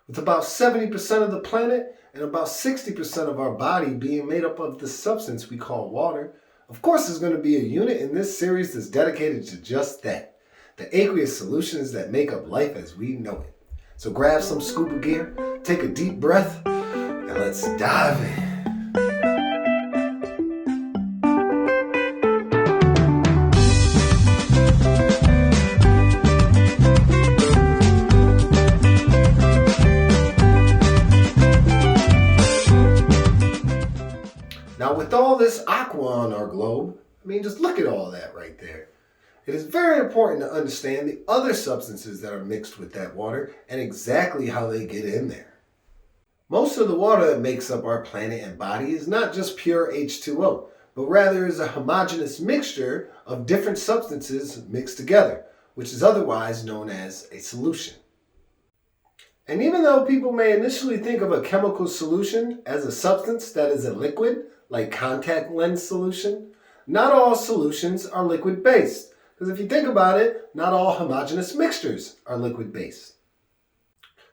With about 70% of the planet and about 60% of our body being made up of the substance we call water, of course there's going to be a unit in this series that's dedicated to just that, the aqueous solutions that make up life as we know it. So grab some scuba gear, take a deep breath, and let's dive in. Now with all this aqua on our globe, just look at all that right there. It is very important to understand the other substances that are mixed with that water and exactly how they get in there. Most of the water that makes up our planet and body is not just pure H2O, but rather is a homogeneous mixture of different substances mixed together, which is otherwise known as a solution. And even though people may initially think of a chemical solution as a substance that is a liquid, like contact lens solution, not all solutions are liquid-based. Because if you think about it, not all homogeneous mixtures are liquid-based.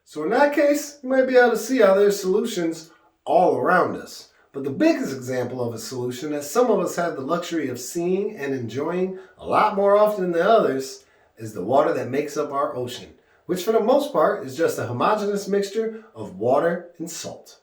So in that case, you might be able to see how there's solutions all around us. But the biggest example of a solution that some of us have the luxury of seeing and enjoying a lot more often than others is the water that makes up our ocean, which for the most part is just a homogeneous mixture of water and salt.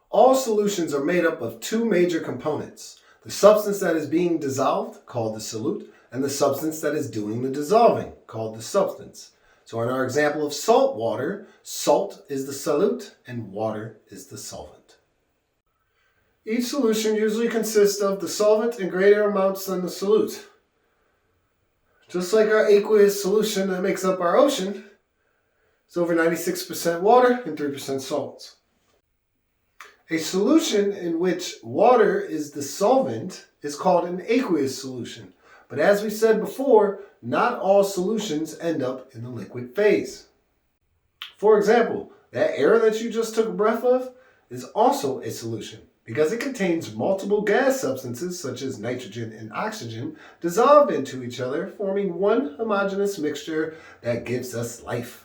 All solutions are made up of two major components: the substance that is being dissolved, called the solute, and the substance that is doing the dissolving, called the substance. So in our example of salt water, salt is the solute and water is the solvent. Each solution usually consists of the solvent in greater amounts than the solute. Just like our aqueous solution that makes up our ocean, it's over 96% water and 3% salts. A solution in which water is the solvent is called an aqueous solution. But as we said before, not all solutions end up in the liquid phase. For example, that air that you just took a breath of is also a solution because it contains multiple gas substances such as nitrogen and oxygen dissolved into each other, forming one homogeneous mixture that gives us life.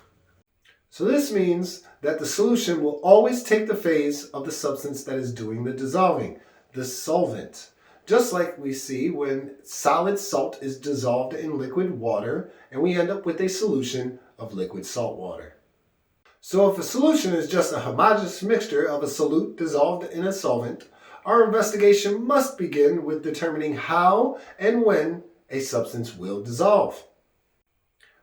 So this means that the solution will always take the phase of the substance that is doing the dissolving, the solvent. Just like we see when solid salt is dissolved in liquid water and we end up with a solution of liquid salt water. So if a solution is just a homogeneous mixture of a solute dissolved in a solvent, our investigation must begin with determining how and when a substance will dissolve.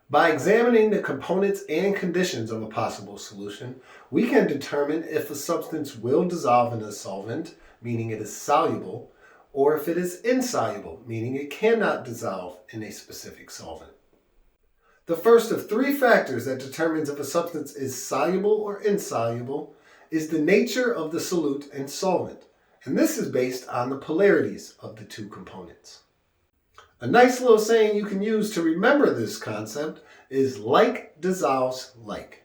By examining the components and conditions of a possible solution, we can determine if a substance will dissolve in a solvent, meaning it is soluble, or if it is insoluble, meaning it cannot dissolve in a specific solvent. The first of three factors that determines if a substance is soluble or insoluble is the nature of the solute and solvent, and this is based on the polarities of the two components. A nice little saying you can use to remember this concept is like dissolves like.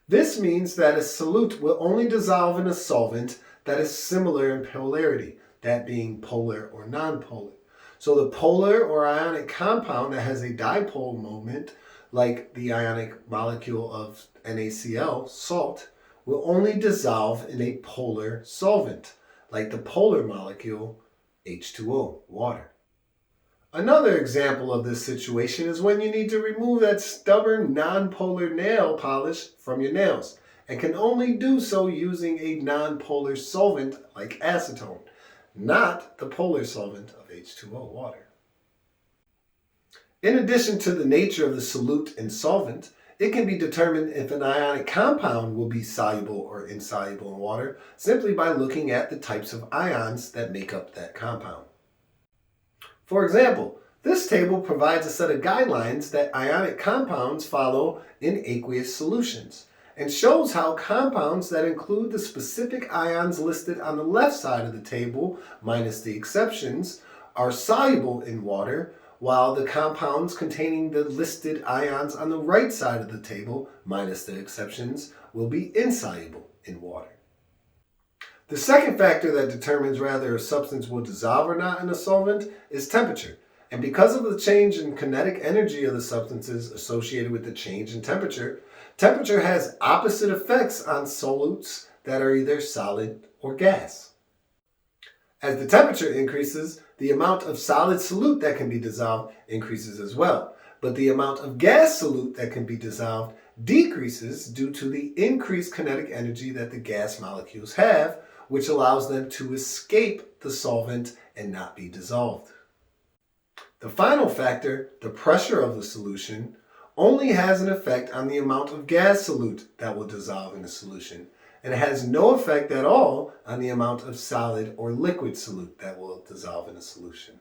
This means that a solute will only dissolve in a solvent that is similar in polarity, that being polar or nonpolar. So the polar or ionic compound that has a dipole moment, like the ionic molecule of NaCl, salt, will only dissolve in a polar solvent, like the polar molecule H2O, water. Another example of this situation is when you need to remove that stubborn non-polar nail polish from your nails, and can only do so using a non-polar solvent like acetone, not the polar solvent of H2O, water. In addition to the nature of the solute and solvent, it can be determined if an ionic compound will be soluble or insoluble in water simply by looking at the types of ions that make up that compound. For example, this table provides a set of guidelines that ionic compounds follow in aqueous solutions and shows how compounds that include the specific ions listed on the left side of the table, minus the exceptions, are soluble in water, while the compounds containing the listed ions on the right side of the table, minus the exceptions, will be insoluble in water. The second factor that determines whether a substance will dissolve or not in a solvent is temperature. And because of the change in kinetic energy of the substances associated with the change in temperature, Temperature has opposite effects on solutes that are either solid or gas. As the temperature increases, the amount of solid solute that can be dissolved increases as well. But the amount of gas solute that can be dissolved decreases due to the increased kinetic energy that the gas molecules have, which allows them to escape the solvent and not be dissolved. The final factor, the pressure of the solution, only has an effect on the amount of gas solute that will dissolve in a solution, and it has no effect at all on the amount of solid or liquid solute that will dissolve in a solution.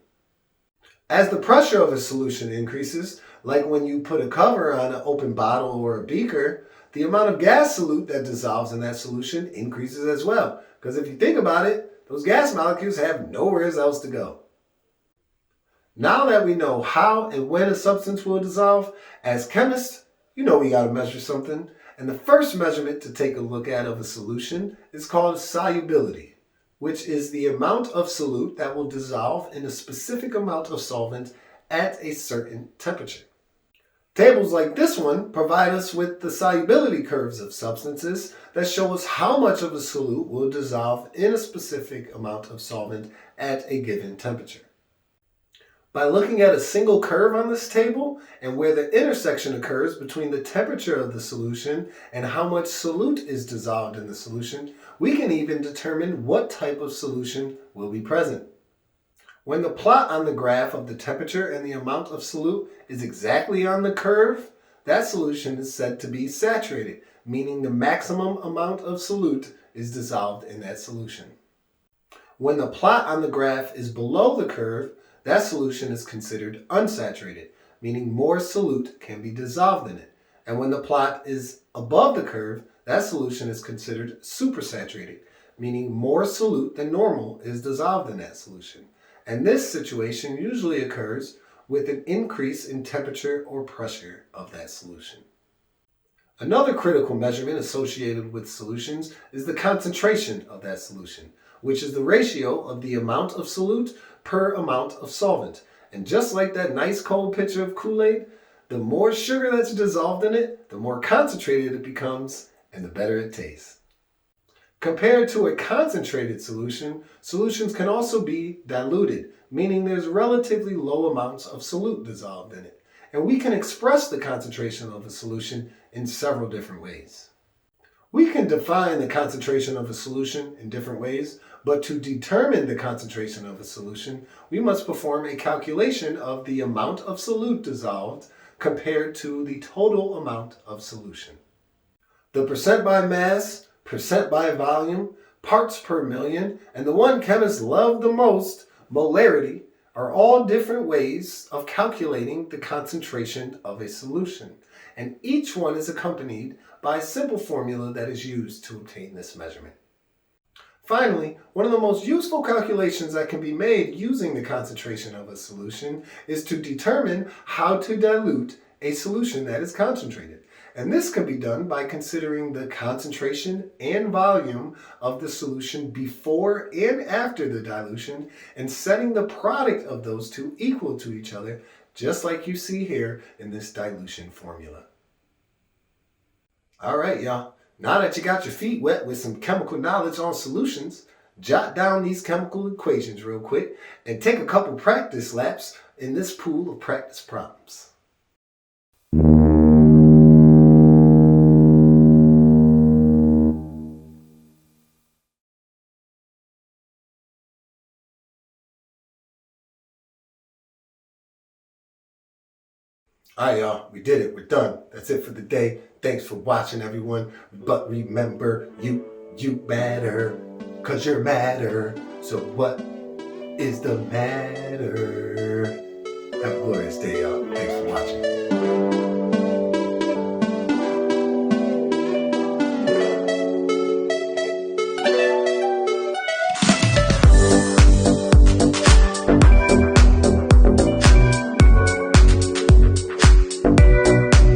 As the pressure of a solution increases, like when you put a cover on an open bottle or a beaker, the amount of gas solute that dissolves in that solution increases as well. Because if you think about it, those gas molecules have nowhere else to go. Now that we know how and when a substance will dissolve, as chemists, you know we got to measure something. And the first measurement to take a look at of a solution is called solubility, which is the amount of solute that will dissolve in a specific amount of solvent at a certain temperature. Tables like this one provide us with the solubility curves of substances that show us how much of a solute will dissolve in a specific amount of solvent at a given temperature. By looking at a single curve on this table and where the intersection occurs between the temperature of the solution and how much solute is dissolved in the solution, we can even determine what type of solution will be present. When the plot on the graph of the temperature and the amount of solute is exactly on the curve, that solution is said to be saturated, meaning the maximum amount of solute is dissolved in that solution. When the plot on the graph is below the curve, that solution is considered unsaturated, meaning more solute can be dissolved in it. And when the plot is above the curve, that solution is considered supersaturated, meaning more solute than normal is dissolved in that solution. And this situation usually occurs with an increase in temperature or pressure of that solution. Another critical measurement associated with solutions is the concentration of that solution, which is the ratio of the amount of solute per amount of solvent. And just like that nice cold pitcher of Kool-Aid, the more sugar that's dissolved in it, the more concentrated it becomes and the better it tastes. Compared to a concentrated solution, solutions can also be diluted, meaning there's relatively low amounts of solute dissolved in it. And we can express the concentration of a solution in several different ways. We can define the concentration of a solution in different ways, but to determine the concentration of a solution, we must perform a calculation of the amount of solute dissolved compared to the total amount of solution. The percent by mass, percent by volume, parts per million, and the one chemists love the most, molarity, are all different ways of calculating the concentration of a solution, and each one is accompanied by a simple formula that is used to obtain this measurement. Finally, one of the most useful calculations that can be made using the concentration of a solution is to determine how to dilute a solution that is concentrated. And this can be done by considering the concentration and volume of the solution before and after the dilution and setting the product of those two equal to each other, just like you see here in this dilution formula. All right, y'all. Now that you got your feet wet with some chemical knowledge on solutions, jot down these chemical equations real quick and take a couple practice laps in this pool of practice problems. All right, y'all, we did it. We're done. That's it for the day. Thanks for watching, everyone. But remember, you matter, cause you're matter. So what is the matter? Have a glorious day, y'all. Thanks for watching.